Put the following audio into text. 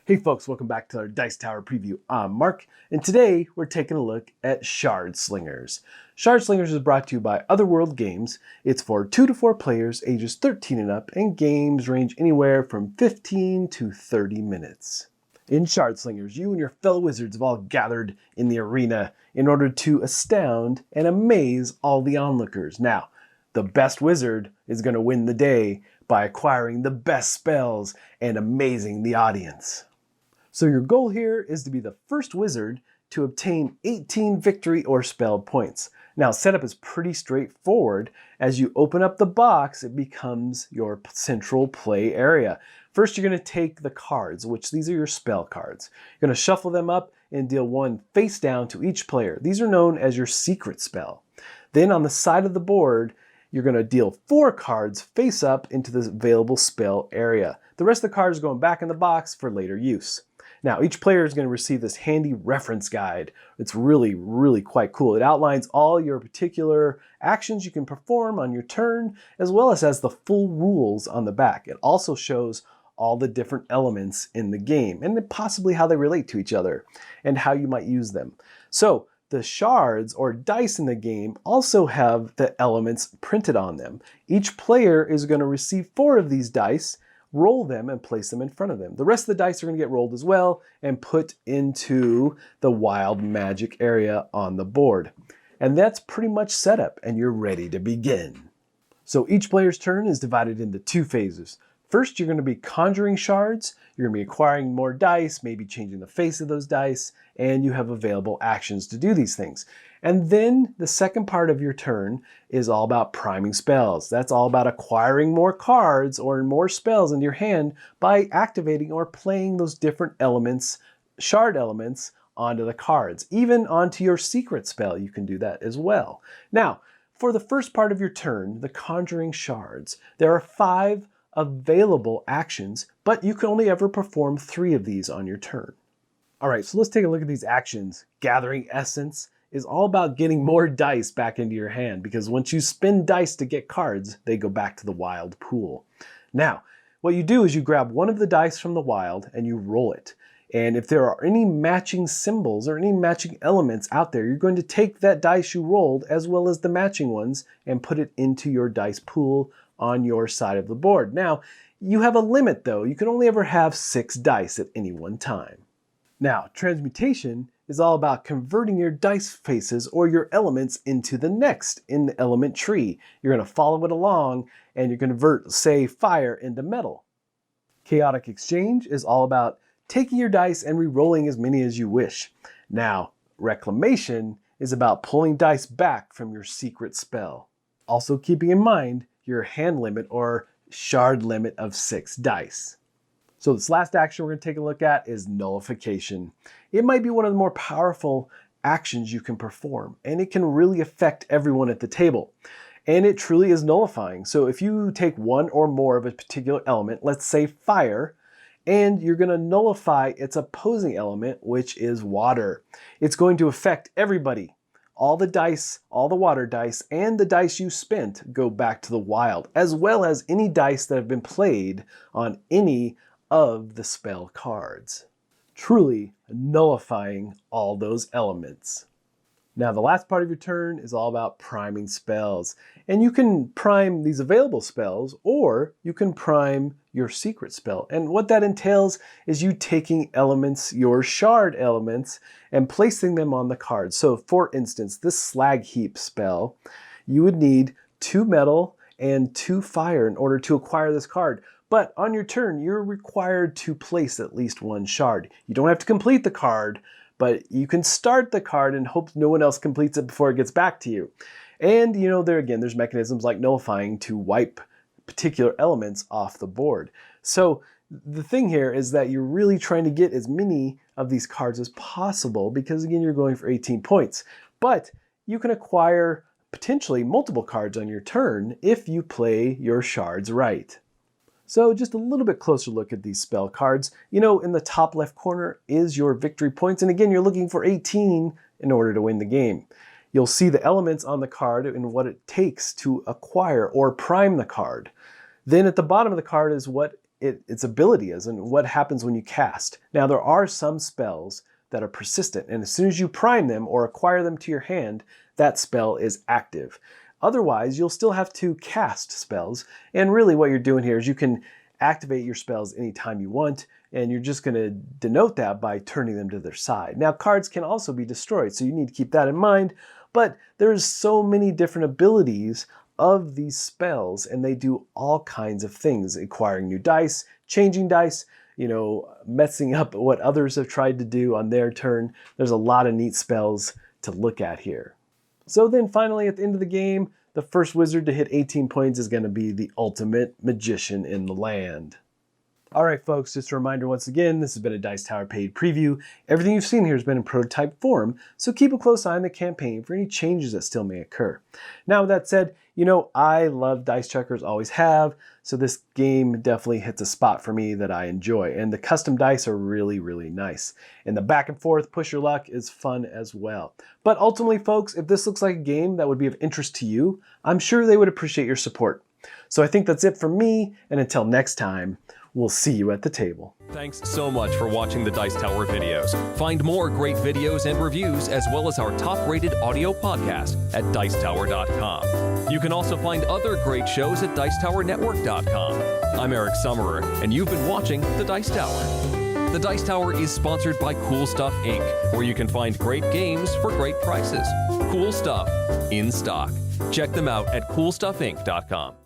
Hey folks, welcome back to our Dice Tower preview. I'm Mark, and today we're taking a look at Shard Slingers. Shard Slingers is brought to you by Otherworld Games. It's for 2 to 4 players, ages 13 and up, and games range anywhere from 15 to 30 minutes. In Shard Slingers, you and your fellow wizards have all gathered in the arena in order to astound and amaze all the onlookers. Now, the best wizard is going to win the day by acquiring the best spells and amazing the audience. So your goal here is to be the first wizard to obtain 18 victory or spell points. Now setup is pretty straightforward. As you open up the box, it becomes your central play area. First you're going to take the cards, which these are your spell cards. You're going to shuffle them up and deal one face down to each player. These are known as your secret spell. Then on the side of the board, you're going to deal 4 cards face up into the available spell area. The rest of the cards are going back in the box for later use. Now, each player is going to receive this handy reference guide. It's really quite cool. It outlines all your particular actions you can perform on your turn, as well as has the full rules on the back. It also shows all the different elements in the game, and possibly how they relate to each other, and how you might use them. So, the shards, or dice in the game, also have the elements printed on them. Each player is going to receive 4 of these dice, roll them, and place them in front of them. The rest of the dice are going to get rolled as well and put into the wild magic area on the board. And that's pretty much set up, and you're ready to begin. So each player's turn is divided into 2 phases. First, you're going to be conjuring shards, you're going to be acquiring more dice, maybe changing the face of those dice, and you have available actions to do these things. And then the second part of your turn is all about priming spells. That's all about acquiring more cards or more spells in your hand by activating or playing those different elements, shard elements, onto the cards. Even onto your secret spell, you can do that as well. Now, for the first part of your turn, the conjuring shards, there are 5 available actions, but you can only ever perform 3 of these on your turn. All right, so let's take a look at these actions. Gathering Essence is all about getting more dice back into your hand, because once you spin dice to get cards, they go back to the wild pool. Now, what you do is you grab one of the dice from the wild and you roll it. And if there are any matching symbols or any matching elements out there, you're going to take that dice you rolled as well as the matching ones and put it into your dice pool on your side of the board. Now, you have a limit though. You can only ever have 6 dice at any one time. Now, transmutation is all about converting your dice faces or your elements into the next in the element tree. You're going to follow it along and you convert, say, fire into metal. Chaotic exchange is all about taking your dice and re-rolling as many as you wish. Now, reclamation is about pulling dice back from your secret spell. Also keeping in mind your hand limit or shard limit of 6 dice. So this last action we're going to take a look at is nullification. It might be one of the more powerful actions you can perform, and it can really affect everyone at the table. And it truly is nullifying. So if you take one or more of a particular element, let's say fire, and you're going to nullify its opposing element, which is water. It's going to affect everybody. All the dice, all the water dice, and the dice you spent go back to the wild, as well as any dice that have been played on any of the spell cards. Truly nullifying all those elements. Now the last part of your turn is all about priming spells. And you can prime these available spells, or you can prime your secret spell. And what that entails is you taking elements, your shard elements, and placing them on the card. So for instance, this slag heap spell, you would need 2 metal and 2 fire in order to acquire this card. But on your turn, you're required to place at least 1 shard. You don't have to complete the card, but you can start the card and hope no one else completes it before it gets back to you. And you know, there's mechanisms like nullifying to wipe particular elements off the board. So the thing here is that you're really trying to get as many of these cards as possible, because again, you're going for 18 points. But you can acquire potentially multiple cards on your turn if you play your shards right. So just a little bit closer look at these spell cards. You know, in the top left corner is your victory points. And again, you're looking for 18 in order to win the game. You'll see the elements on the card and what it takes to acquire or prime the card. Then at the bottom of the card is what its ability is and what happens when you cast. Now, there are some spells that are persistent, and as soon as you prime them or acquire them to your hand, that spell is active. Otherwise, you'll still have to cast spells, and really what you're doing here is you can activate your spells anytime you want, and you're just going to denote that by turning them to their side. Now, cards can also be destroyed, so you need to keep that in mind, but there's so many different abilities of these spells, and they do all kinds of things, acquiring new dice, changing dice, messing up what others have tried to do on their turn. There's a lot of neat spells to look at here. So then finally at the end of the game, the first wizard to hit 18 points is going to be the ultimate magician in the land. Alright folks, just a reminder once again, this has been a Dice Tower paid preview. Everything you've seen here has been in prototype form, so keep a close eye on the campaign for any changes that still may occur. Now with that said, I love dice checkers, always have, so this game definitely hits a spot for me that I enjoy, and the custom dice are really, really nice. And the back and forth push your luck is fun as well. But ultimately folks, if this looks like a game that would be of interest to you, I'm sure they would appreciate your support. So I think that's it from me, and until next time, we'll see you at the table. Thanks so much for watching the Dice Tower videos. Find more great videos and reviews, as well as our top-rated audio podcast at Dicetower.com. You can also find other great shows at DicetowerNetwork.com. I'm Eric Summerer, and you've been watching The Dice Tower. The Dice Tower is sponsored by Cool Stuff Inc., where you can find great games for great prices. Cool stuff in stock. Check them out at CoolStuffInc.com.